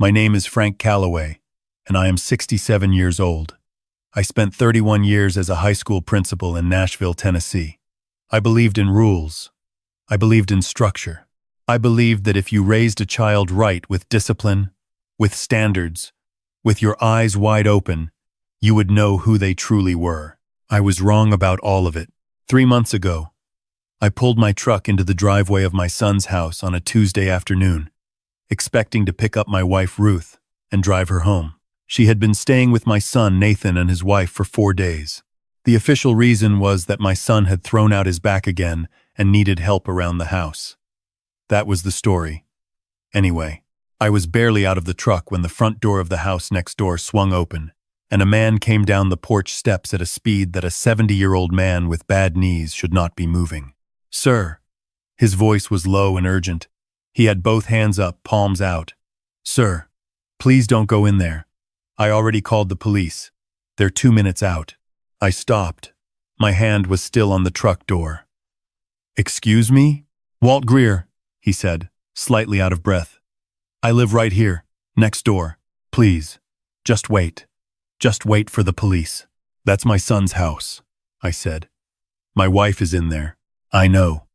My name is Frank Calloway, and I am 67 years old. I spent 31 years as a high school principal in Nashville, Tennessee. I believed in rules. I believed in structure. I believed that if you raised a child right with discipline, with standards, with your eyes wide open, you would know who they truly were. I was wrong about all of it. 3 months ago, I pulled my truck into the driveway of my son's house on a Tuesday afternoon, expecting to pick up my wife Ruth and drive her home. She had been staying with my son Nathan and his wife for 4 days. The official reason was that my son had thrown out his back again and needed help around the house. That was the story. Anyway, I was barely out of the truck when the front door of the house next door swung open, and a man came down the porch steps at a speed that a 70-year-old man with bad knees should not be moving. "Sir." His voice was low and urgent. He had both hands up, palms out. "Sir, please don't go in there. I already called the police. They're 2 minutes out." I stopped. My hand was still on the truck door. "Excuse me?" "Walt Greer," he said, slightly out of breath. "I live right here, next door. Please, just wait. Just wait for the police." "That's my son's house," I said. "My wife is in there." "I know."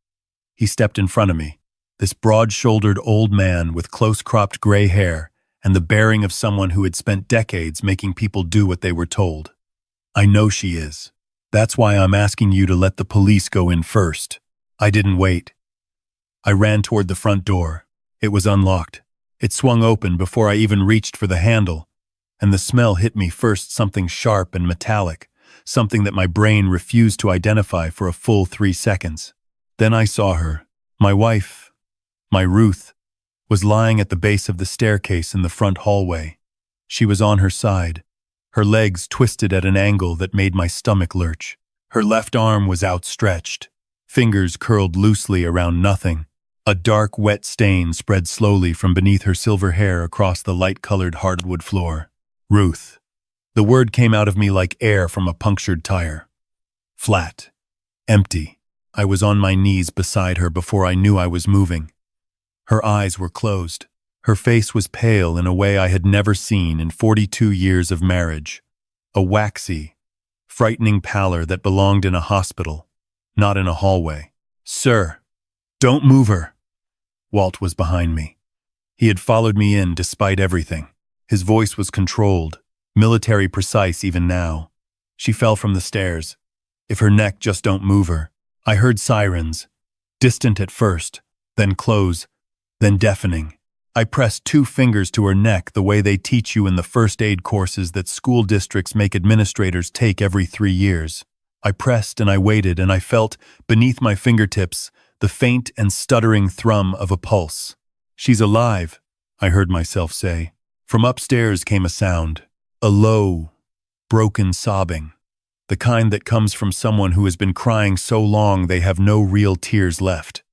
He stepped in front of me, this broad-shouldered old man with close-cropped gray hair and the bearing of someone who had spent decades making people do what they were told. "I know she is. That's why I'm asking you to let the police go in first." I didn't wait. I ran toward the front door. It was unlocked. It swung open before I even reached for the handle, and the smell hit me first, something sharp and metallic, something that my brain refused to identify for a full 3 seconds. Then I saw her. My wife, my Ruth, was lying at the base of the staircase in the front hallway. She was on her side, her legs twisted at an angle that made my stomach lurch. Her left arm was outstretched, fingers curled loosely around nothing. A dark, wet stain spread slowly from beneath her silver hair across the light-colored hardwood floor. Ruth. The word came out of me like air from a punctured tire. Flat. Empty. I was on my knees beside her before I knew I was moving. Her eyes were closed. Her face was pale in a way I had never seen in 42 years of marriage. A waxy, frightening pallor that belonged in a hospital, not in a hallway. "Sir, don't move her." Walt was behind me. He had followed me in despite everything. His voice was controlled, military precise even now. She fell from the stairs. "If her neck, just don't move her." I heard sirens, distant at first, then close, then deafening. I pressed 2 fingers to her neck the way they teach you in the first aid courses that school districts make administrators take every 3 years. I pressed and I waited, and I felt, beneath my fingertips, the faint and stuttering thrum of a pulse. "She's alive," I heard myself say. From upstairs came a sound, a low, broken sobbing, the kind that comes from someone who has been crying so long they have no real tears left.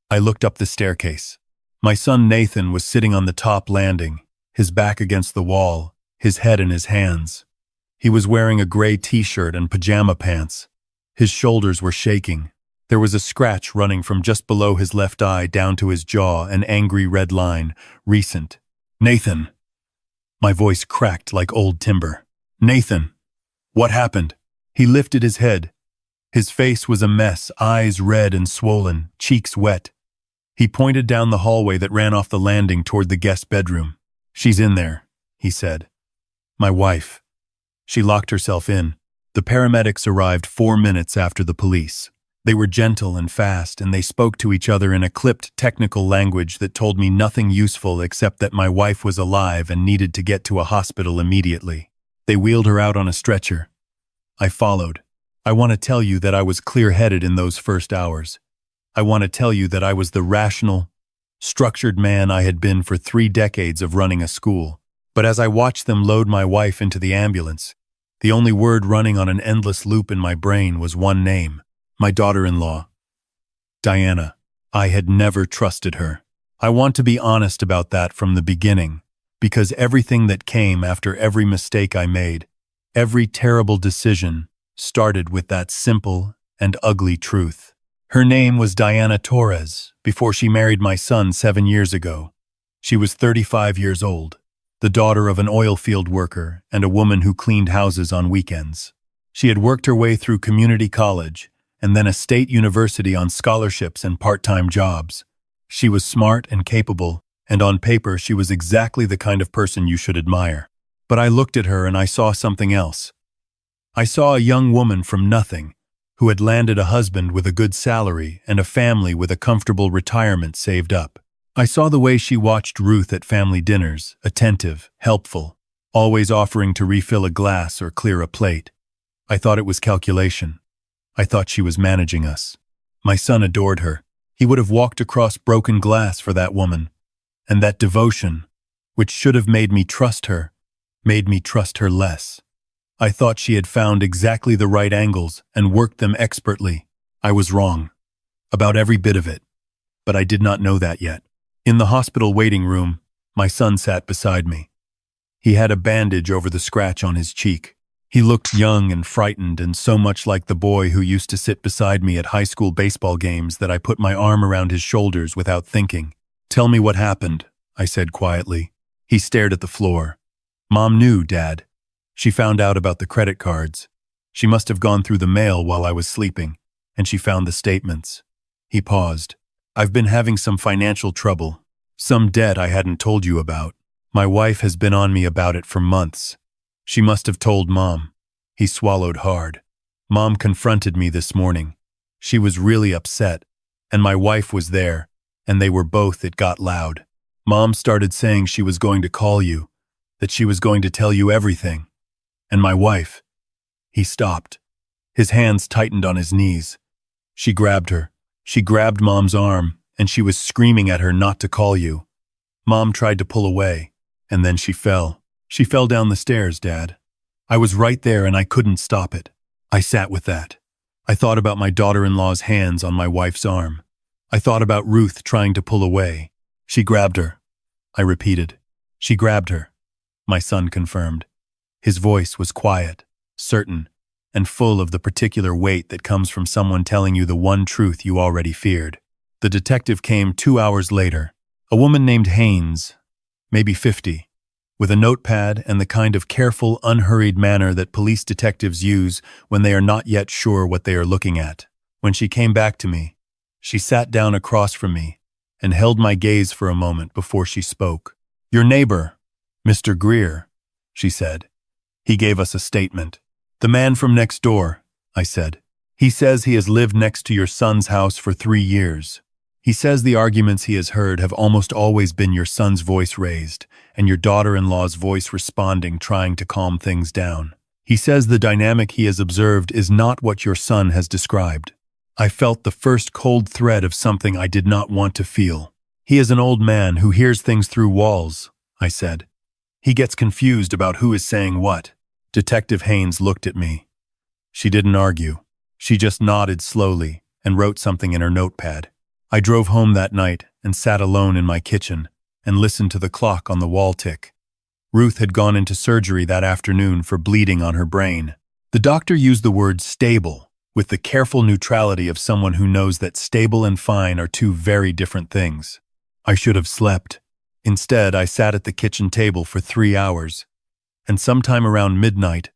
I looked up the staircase. My son Nathan was sitting on the top landing, his back against the wall, his head in his hands. He was wearing a gray t-shirt and pajama pants. His shoulders were shaking. There was a scratch running from just below his left eye down to his jaw, an angry red line, recent. "Nathan." My voice cracked like old timber. "Nathan, what happened?" He lifted his head. His face was a mess, eyes red and swollen, cheeks wet. He pointed down the hallway that ran off the landing toward the guest bedroom. "She's in there," he said. "My wife." She locked herself in. The paramedics arrived 4 minutes after the police. They were gentle and fast, and they spoke to each other in a clipped, technical language that told me nothing useful except that my wife was alive and needed to get to a hospital immediately. They wheeled her out on a stretcher. I followed. I want to tell you that I was clear-headed in those first hours. I want to tell you that I was the rational, structured man I had been for 3 decades of running a school. But as I watched them load my wife into the ambulance, the only word running on an endless loop in my brain was one name. My daughter-in-law, Diana. I had never trusted her. I want to be honest about that from the beginning, because everything that came after every mistake I made, every terrible decision, started with that simple and ugly truth. Her name was Diana Torres before she married my son 7 years ago. She was 35 years old. the daughter of an oil field worker and a woman who cleaned houses on weekends. She had worked her way through community college and then a state university on scholarships and part-time jobs. She was smart and capable, and on paper she was exactly the kind of person you should admire. But I looked at her and I saw something else. I saw a young woman from nothing, who had landed a husband with a good salary and a family with a comfortable retirement saved up. I saw the way she watched Ruth at family dinners, attentive, helpful, always offering to refill a glass or clear a plate. I thought it was calculation. I thought she was managing us. My son adored her. He would have walked across broken glass for that woman. And that devotion, which should have made me trust her, made me trust her less. I thought she had found exactly the right angles and worked them expertly. I was wrong. About every bit of it. But I did not know that yet. In the hospital waiting room, my son sat beside me. He had a bandage over the scratch on his cheek. He looked young and frightened and so much like the boy who used to sit beside me at high school baseball games that I put my arm around his shoulders without thinking. "Tell me what happened," I said quietly. He stared at the floor. "Mom knew, Dad. She found out about the credit cards. She must have gone through the mail while I was sleeping, and she found the statements." He paused. "I've been having some financial trouble, some debt I hadn't told you about. My wife has been on me about it for months. She must have told Mom." He swallowed hard. "Mom confronted me this morning. She was really upset, and my wife was there, and they were both, it got loud. Mom started saying she was going to call you, that she was going to tell you everything. And my wife..." He stopped. His hands tightened on his knees. "She grabbed her. She grabbed Mom's arm, and she was screaming at her not to call you. Mom tried to pull away, and then she fell. She fell down the stairs, Dad. I was right there and I couldn't stop it. I sat with that. I thought about my daughter-in-law's hands on my wife's arm. I thought about Ruth trying to pull away. She grabbed her." I repeated. "She grabbed her," my son confirmed. His voice was quiet, certain, and full of the particular weight that comes from someone telling you the one truth you already feared. The detective came 2 hours later. A woman named Haynes, maybe 50, with a notepad and the kind of careful, unhurried manner that police detectives use when they are not yet sure what they are looking at. When she came back to me, she sat down across from me and held my gaze for a moment before she spoke. "Your neighbor, Mr. Greer," she said. "He gave us a statement." "The man from next door," I said. "He says he has lived next to your son's house for 3 years. He says the arguments he has heard have almost always been your son's voice raised, and your daughter-in-law's voice responding, trying to calm things down. He says the dynamic he has observed is not what your son has described." I felt the first cold thread of something I did not want to feel. "He is an old man who hears things through walls," I said. "He gets confused about who is saying what." Detective Haynes looked at me. She didn't argue. She just nodded slowly and wrote something in her notepad. I drove home that night and sat alone in my kitchen and listened to the clock on the wall tick. Ruth had gone into surgery that afternoon for bleeding on her brain. The doctor used the word stable with the careful neutrality of someone who knows that stable and fine are two very different things. I should have slept. Instead, I sat at the kitchen table for 3 hours, and sometime around midnight,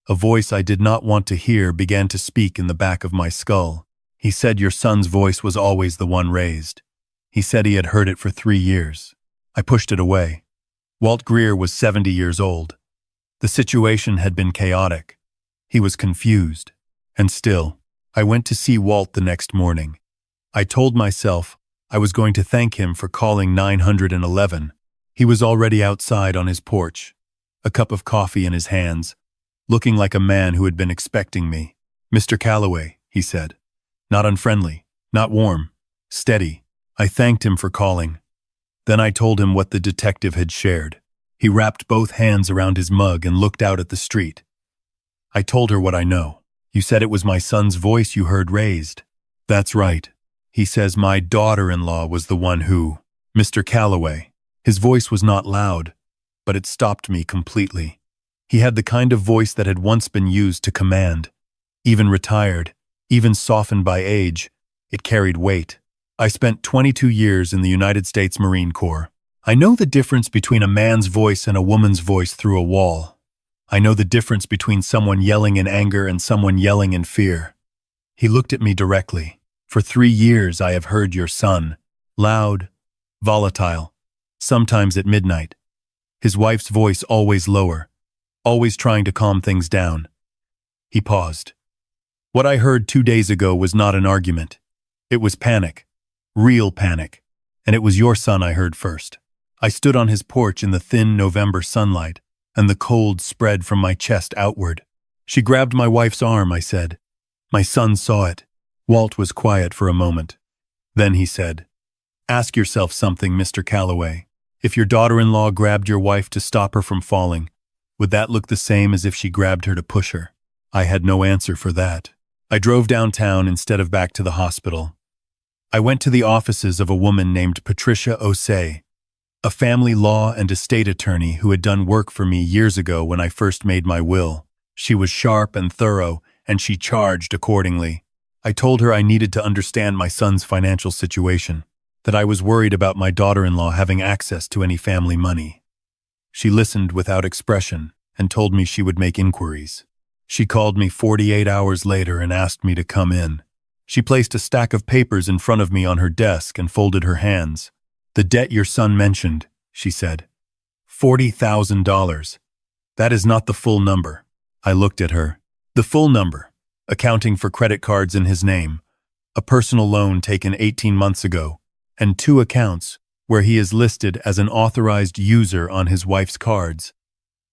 a voice I did not want to hear began to speak in the back of my skull. He said your son's voice was always the one raised. He said he had heard it for 3 years. I pushed it away. Walt Greer was 70 years old. The situation had been chaotic. He was confused. And still, I went to see Walt the next morning. I told myself I was going to thank him for calling 911. He was already outside on his porch, a cup of coffee in his hands, looking like a man who had been expecting me. "Mr. Calloway," he said. Not unfriendly, not warm, steady. I thanked him for calling. Then I told him what the detective had shared. He wrapped both hands around his mug and looked out at the street. I told her what I know. "You said it was my son's voice you heard raised." "That's right. He says my daughter-in-law was the one who..." "Mr. Calloway." His voice was not loud, but it stopped me completely. He had the kind of voice that had once been used to command. Even retired, even softened by age, it carried weight. "I spent 22 years in the United States Marine Corps. I know the difference between a man's voice and a woman's voice through a wall. I know the difference between someone yelling in anger and someone yelling in fear. He looked at me directly. For 3 years I have heard your son. Loud, volatile, sometimes at midnight. His wife's voice always lower, always trying to calm things down. He paused. What I heard 2 days ago was not an argument. It was panic. Real panic. And it was your son I heard first. I stood on his porch in the thin November sunlight, and the cold spread from my chest outward. She grabbed my wife's arm, I said. My son saw it. Walt was quiet for a moment. Then he said, "Ask yourself something, Mr. Calloway. If your daughter-in-law grabbed your wife to stop her from falling, would that look the same as if she grabbed her to push her?" I had no answer for that. I drove downtown instead of back to the hospital. I went to the offices of a woman named Patricia Osei, a family law and estate attorney who had done work for me years ago when I first made my will. She was sharp and thorough, and she charged accordingly. I told her I needed to understand my son's financial situation, that I was worried about my daughter-in-law having access to any family money. She listened without expression and told me she would make inquiries. She called me 48 hours later and asked me to come in. She placed a stack of papers in front of me on her desk and folded her hands. "The debt your son mentioned," she said. $40,000. That is not the full number. I looked at her. The full number, accounting for credit cards in his name, a personal loan taken 18 months ago, and 2 accounts where he is listed as an authorized user on his wife's cards.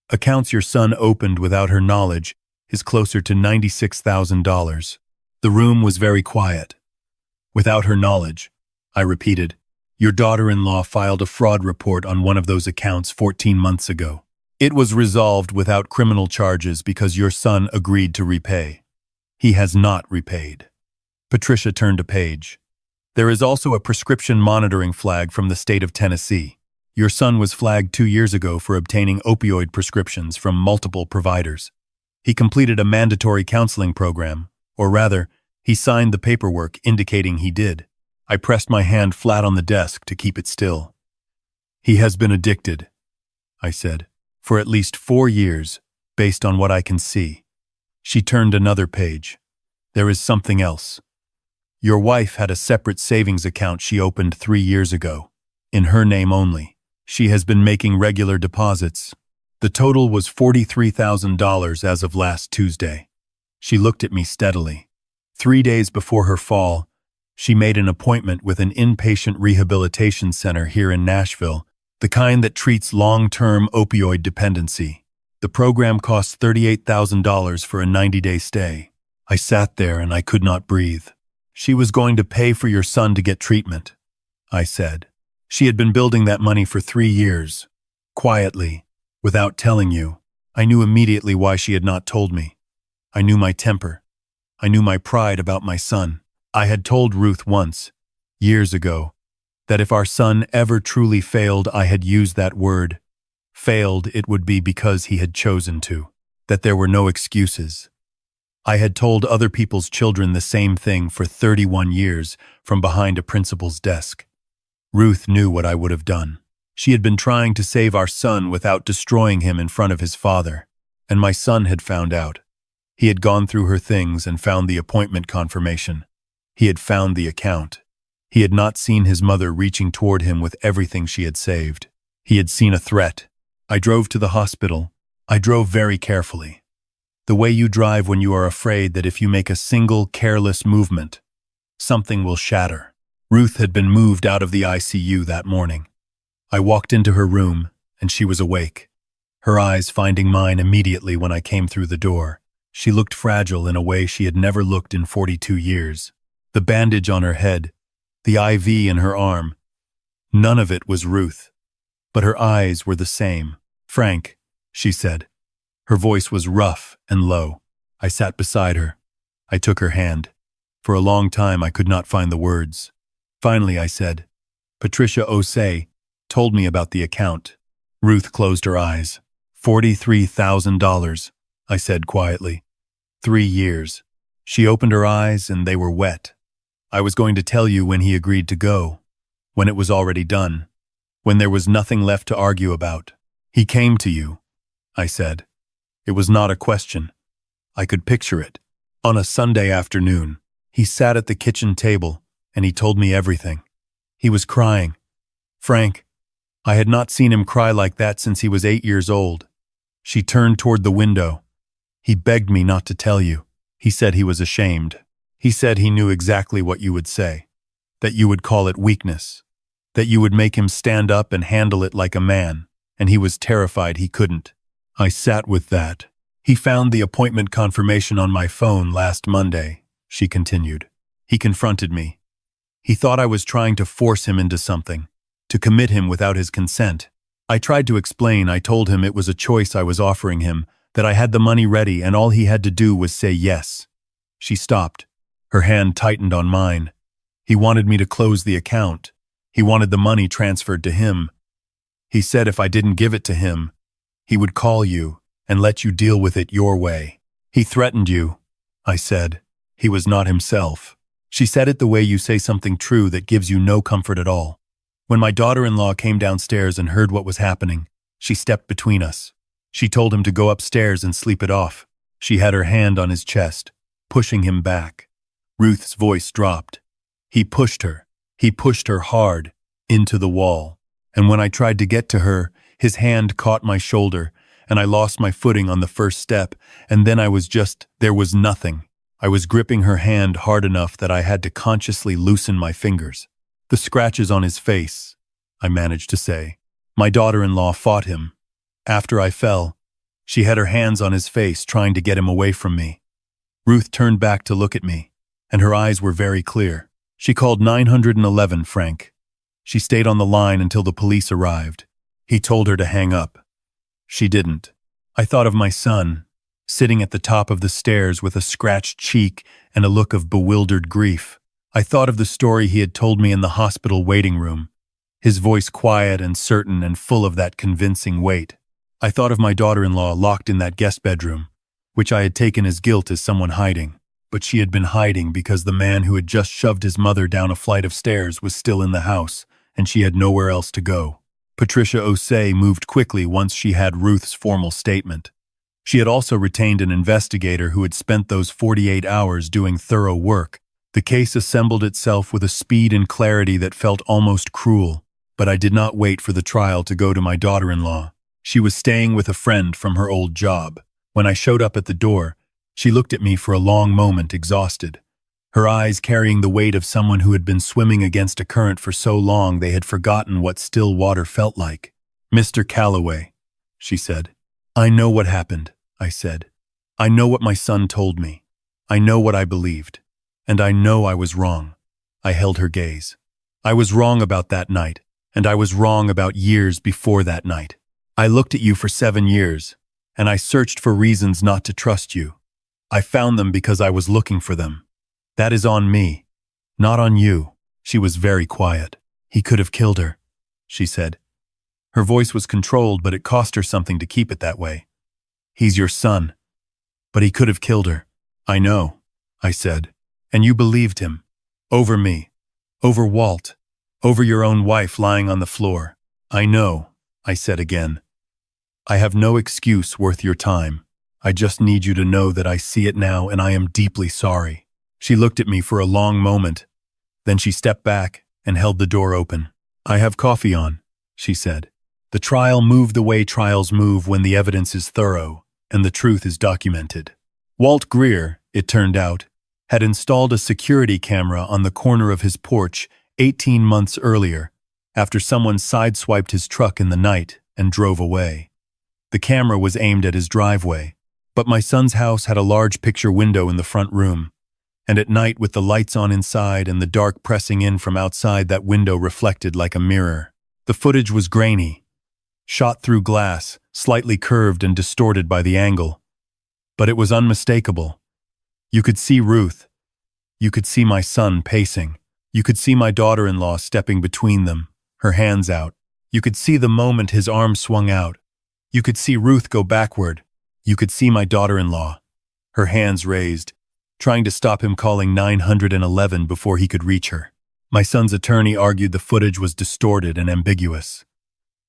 Accounts your son opened without her knowledge is closer to $96,000. The room was very quiet. "Without her knowledge," I repeated. "Your daughter-in-law filed a fraud report on one of those accounts 14 months ago. It was resolved without criminal charges because your son agreed to repay. He has not repaid." Patricia turned a page. "There is also a prescription monitoring flag from the state of Tennessee. Your son was flagged 2 years ago for obtaining opioid prescriptions from multiple providers. He completed a mandatory counseling program, or rather, he signed the paperwork indicating he did." I pressed my hand flat on the desk to keep it still. "He has been addicted," I said, "for at least 4 years, based on what I can see." She turned another page. "There is something else. Your wife had a separate savings account she opened 3 years ago, in her name only. She has been making regular deposits. The total was $43,000 as of last Tuesday." She looked at me steadily. 3 days before her fall, she made an appointment with an inpatient rehabilitation center here in Nashville, the kind that treats long-term opioid dependency. The program costs $38,000 for a 90-day stay. I sat there and I could not breathe. "She was going to pay for your son to get treatment," I said. "She had been building that money for 3 years. Quietly, without telling you. I knew immediately why she had not told me. I knew my temper. I knew my pride about my son. I had told Ruth once, years ago, that if our son ever truly failed, I had used that word. Failed, it would be because he had chosen to, that there were no excuses. I had told other people's children the same thing for 31 years from behind a principal's desk. Ruth knew what I would have done. She had been trying to save our son without destroying him in front of his father, and my son had found out. He had gone through her things and found the appointment confirmation. He had found the account. He had not seen his mother reaching toward him with everything she had saved. He had seen a threat. I drove to the hospital. I drove very carefully. The way you drive when you are afraid that if you make a single careless movement, something will shatter. Ruth had been moved out of the ICU that morning. I walked into her room, and she was awake, her eyes finding mine immediately when I came through the door. She looked fragile in a way she had never looked in 42 years. The bandage on her head, the IV in her arm, none of it was Ruth. But her eyes were the same. "Frank," she said. Her voice was rough and low. I sat beside her. I took her hand. For a long time I could not find the words. Finally I said, "Patricia Osei told me about the account." Ruth closed her eyes. $43,000, I said quietly. 3 years. She opened her eyes and they were wet. "I was going to tell you when he agreed to go, when it was already done." when there was nothing left to argue about. He came to you, I said. It was not a question. I could picture it. On a Sunday afternoon, he sat at the kitchen table, and he told me everything. He was crying. Frank, I had not seen him cry like that since he was 8 years old. She turned toward the window. He begged me not to tell you. He said he was ashamed. He said he knew exactly what you would say, that you would call it weakness, that you would make him stand up and handle it like a man, and he was terrified he couldn't. I sat with that. He found the appointment confirmation on my phone last Monday, she continued. He confronted me. He thought I was trying to force him into something, to commit him without his consent. I tried to explain. I told him it was a choice I was offering him, that I had the money ready and all he had to do was say yes. She stopped. Her hand tightened on mine. He wanted me to close the account. He wanted the money transferred to him. He said if I didn't give it to him, he would call you and let you deal with it your way. He threatened you, I said. He was not himself. She said it the way you say something true that gives you no comfort at all. When my daughter-in-law came downstairs and heard what was happening, she stepped between us. She told him to go upstairs and sleep it off. She had her hand on his chest, pushing him back. Ruth's voice dropped. He pushed her hard, into the wall. And when I tried to get to her, his hand caught my shoulder, and I lost my footing on the first step, and then there was nothing. I was gripping her hand hard enough that I had to consciously loosen my fingers. The scratches on his face, I managed to say. My daughter-in-law fought him. After I fell, she had her hands on his face trying to get him away from me. Ruth turned back to look at me, and her eyes were very clear. She called 911, Frank. She stayed on the line until the police arrived. He told her to hang up. She didn't. I thought of my son, sitting at the top of the stairs with a scratched cheek and a look of bewildered grief. I thought of the story he had told me in the hospital waiting room, his voice quiet and certain and full of that convincing weight. I thought of my daughter-in-law locked in that guest bedroom, which I had taken as guilt as someone hiding. But she had been hiding because the man who had just shoved his mother down a flight of stairs was still in the house, and she had nowhere else to go. Patricia Osei moved quickly once she had Ruth's formal statement. She had also retained an investigator who had spent those 48 hours doing thorough work. The case assembled itself with a speed and clarity that felt almost cruel, but I did not wait for the trial to go to my daughter-in-law. She was staying with a friend from her old job. When I showed up at the door, she looked at me for a long moment, exhausted, her eyes carrying the weight of someone who had been swimming against a current for so long they had forgotten what still water felt like. "Mr. Calloway," she said. "I know what happened," I said. "I know what my son told me. I know what I believed. And I know I was wrong." I held her gaze. "I was wrong about that night, and I was wrong about years before that night. I looked at you for 7 years, and I searched for reasons not to trust you. I found them because I was looking for them. That is on me, not on you." She was very quiet. "He could have killed her," she said. Her voice was controlled, but it cost her something to keep it that way. "He's your son, but he could have killed her." "I know," I said. "And you believed him. Over me. Over Walt. Over your own wife lying on the floor." "I know," I said again. "I have no excuse worth your time. I just need you to know that I see it now and I am deeply sorry." She looked at me for a long moment. Then she stepped back and held the door open. "I have coffee on," she said. "The trial moved the way trials move when the evidence is thorough and the truth is documented." Walt Greer, it turned out, had installed a security camera on the corner of his porch 18 months earlier, after someone sideswiped his truck in the night and drove away. The camera was aimed at his driveway, but my son's house had a large picture window in the front room, and at night with the lights on inside and the dark pressing in from outside, that window reflected like a mirror. The footage was grainy, shot through glass, slightly curved and distorted by the angle, but it was unmistakable. You could see Ruth. You could see my son pacing. You could see my daughter-in-law stepping between them, her hands out. You could see the moment his arm swung out. You could see Ruth go backward. You could see my daughter-in-law, her hands raised, trying to stop him calling 911 before he could reach her. My son's attorney argued the footage was distorted and ambiguous.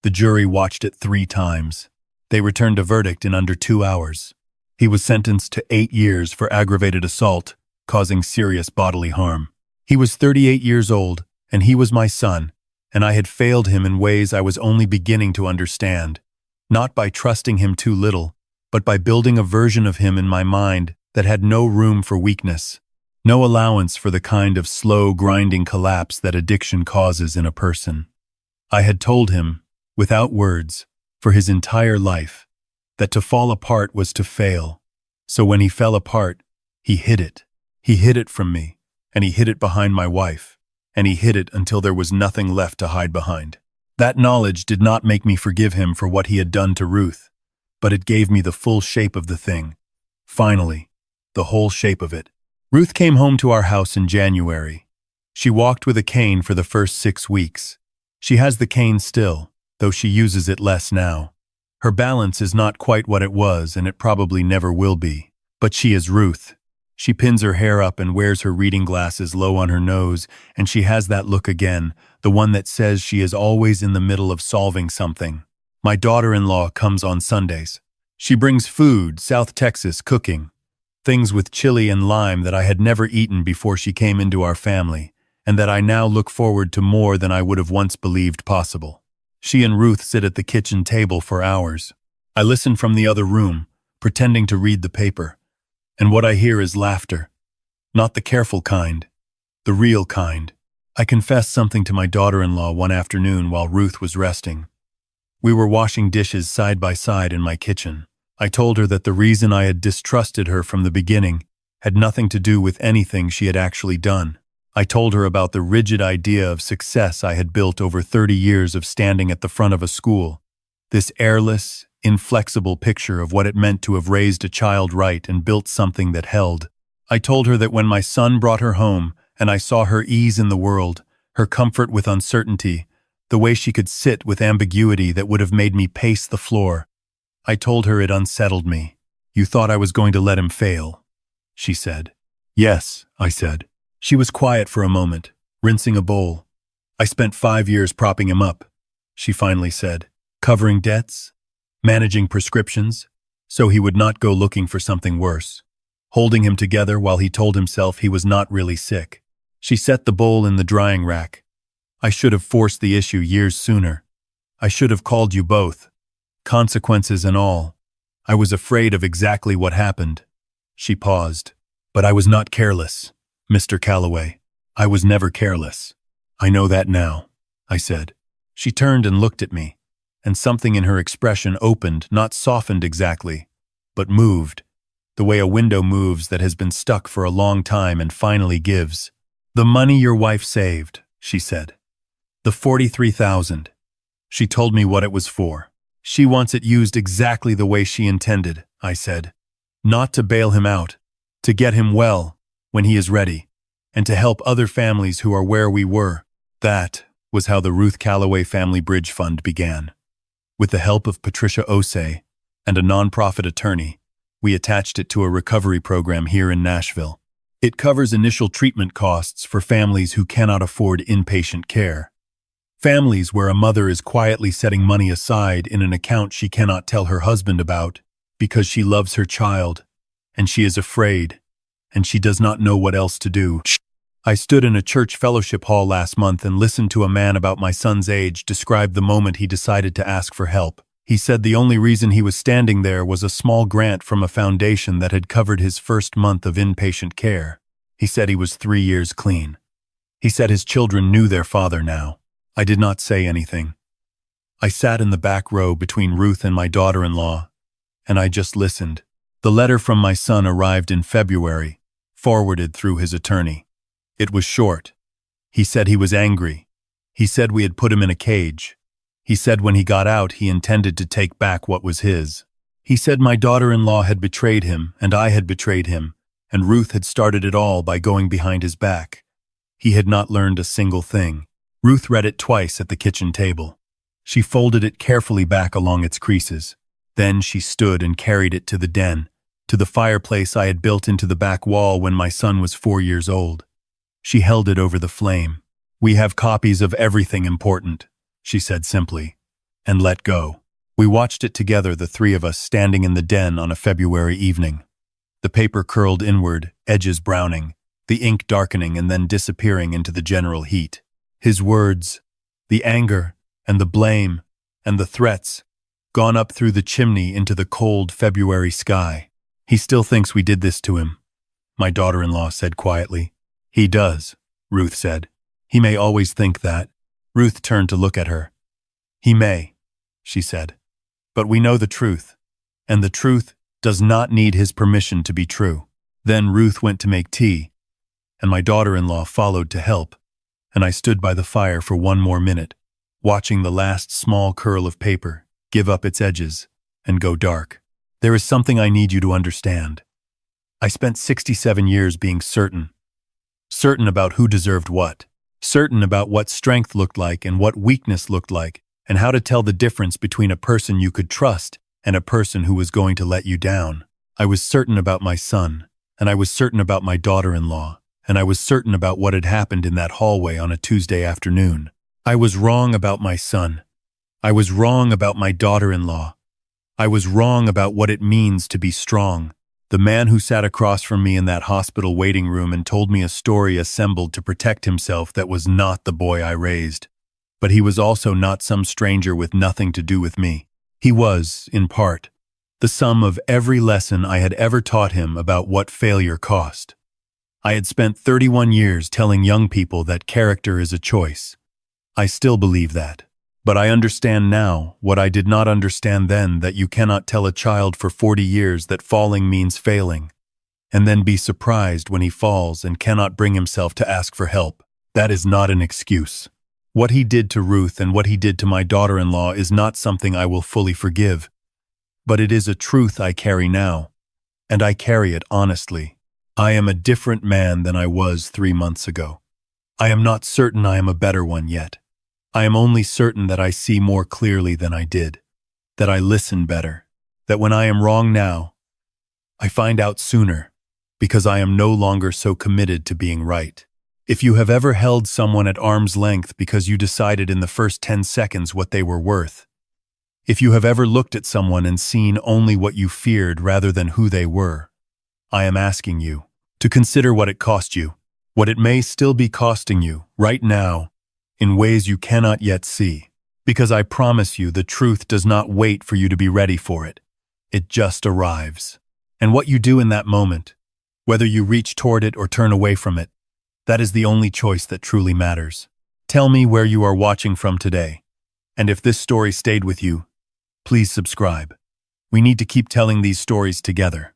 The jury watched it 3 times. They returned a verdict in under 2 hours. He was sentenced to 8 years for aggravated assault, causing serious bodily harm. He was 38 years old, and he was my son, and I had failed him in ways I was only beginning to understand, not by trusting him too little, but by building a version of him in my mind that had no room for weakness, no allowance for the kind of slow, grinding collapse that addiction causes in a person. I had told him, without words, for his entire life, that to fall apart was to fail. So when he fell apart, he hid it. He hid it from me, and he hid it behind my wife, and he hid it until there was nothing left to hide behind. That knowledge did not make me forgive him for what he had done to Ruth, but it gave me the full shape of the thing. Finally, the whole shape of it. Ruth came home to our house in January. She walked with a cane for the first 6 weeks. She has the cane still, though she uses it less now. Her balance is not quite what it was, and it probably never will be. But she is Ruth. She pins her hair up and wears her reading glasses low on her nose, and she has that look again, the one that says she is always in the middle of solving something. My daughter-in-law comes on Sundays. She brings food, South Texas cooking, things with chili and lime that I had never eaten before she came into our family, and that I now look forward to more than I would have once believed possible. She and Ruth sit at the kitchen table for hours. I listen from the other room, pretending to read the paper, and what I hear is laughter. Not the careful kind, the real kind. I confessed something to my daughter-in-law one afternoon while Ruth was resting. We were washing dishes side by side in my kitchen. I told her that the reason I had distrusted her from the beginning had nothing to do with anything she had actually done. I told her about the rigid idea of success I had built over 30 years of standing at the front of a school, this airless, inflexible picture of what it meant to have raised a child right and built something that held. I told her that when my son brought her home and I saw her ease in the world, her comfort with uncertainty, the way she could sit with ambiguity that would have made me pace the floor, I told her it unsettled me. "You thought I was going to let him fail," she said. "Yes," I said. She was quiet for a moment, rinsing a bowl. "I spent 5 years propping him up," she finally said, "covering debts, managing prescriptions, so he would not go looking for something worse, holding him together while he told himself he was not really sick." She set the bowl in the drying rack. "I should have forced the issue years sooner. I should have called you both, consequences and all. I was afraid of exactly what happened." She paused. "But I was not careless, Mr. Calloway. I was never careless. I know that now," I said. She turned and looked at me, and something in her expression opened, not softened exactly, but moved, the way a window moves that has been stuck for a long time and finally gives. "The money your wife saved," she said. "The 43,000. She told me what it was for. She wants it used exactly the way she intended," I said. "Not to bail him out, to get him well when he is ready, and to help other families who are where we were." That was how the Ruth Calloway Family Bridge Fund began. With the help of Patricia Osei and a nonprofit attorney, we attached it to a recovery program here in Nashville. It covers initial treatment costs for families who cannot afford inpatient care. Families where a mother is quietly setting money aside in an account she cannot tell her husband about because she loves her child, and she is afraid, and she does not know what else to do. I stood in a church fellowship hall last month and listened to a man about my son's age describe the moment he decided to ask for help. He said the only reason he was standing there was a small grant from a foundation that had covered his first month of inpatient care. He said he was 3 years clean. He said his children knew their father now. I did not say anything. I sat in the back row between Ruth and my daughter-in-law, and I just listened. The letter from my son arrived in February, forwarded through his attorney. It was short. He said he was angry. He said we had put him in a cage. He said when he got out he intended to take back what was his. He said my daughter-in-law had betrayed him and I had betrayed him, and Ruth had started it all by going behind his back. He had not learned a single thing. Ruth read it twice at the kitchen table. She folded it carefully back along its creases. Then she stood and carried it to the den, to the fireplace I had built into the back wall when my son was 4 years old. She held it over the flame. "We have copies of everything important," she said simply. and let go. We watched it together, the three of us standing in the den on a February evening. The paper curled inward, edges browning, the ink darkening and then disappearing into the general heat. His words, the anger, and the blame, and the threats, gone up through the chimney into the cold February sky. He still thinks we did this to him, my daughter-in-law said quietly. He does, Ruth said. He may always think that. Ruth turned to look at her. He may, she said. But we know the truth, and the truth does not need his permission to be true. Then Ruth went to make tea, and my daughter-in-law followed to help, and I stood by the fire for one more minute, watching the last small curl of paper give up its edges and go dark. There is something I need you to understand. I spent 67 years being certain about who deserved what, certain about what strength looked like and what weakness looked like, and how to tell the difference between a person you could trust and a person who was going to let you down. I was certain about my son, and I was certain about my daughter-in-law, and I was certain about what had happened in that hallway on a Tuesday afternoon. I was wrong about my son. I was wrong about my daughter-in-law. I was wrong about what it means to be strong. The man who sat across from me in that hospital waiting room and told me a story assembled to protect himself that was not the boy I raised. But he was also not some stranger with nothing to do with me. He was, in part, the sum of every lesson I had ever taught him about what failure cost. I had spent 31 years telling young people that character is a choice. I still believe that. But I understand now what I did not understand then, that you cannot tell a child for 40 years that falling means failing, and then be surprised when he falls and cannot bring himself to ask for help. That is not an excuse. What he did to Ruth and what he did to my daughter-in-law is not something I will fully forgive, but it is a truth I carry now, and I carry it honestly. I am a different man than I was 3 months ago. I am not certain I am a better one yet. I am only certain that I see more clearly than I did, that I listen better, that when I am wrong now, I find out sooner, because I am no longer so committed to being right. If you have ever held someone at arm's length because you decided in the first 10 seconds what they were worth, if you have ever looked at someone and seen only what you feared rather than who they were, I am asking you to consider what it cost you, what it may still be costing you right now in ways you cannot yet see, because I promise you the truth does not wait for you to be ready for it. It just arrives. And what you do in that moment, whether you reach toward it or turn away from it, that is the only choice that truly matters. Tell me where you are watching from today. And if this story stayed with you, please subscribe. We need to keep telling these stories together.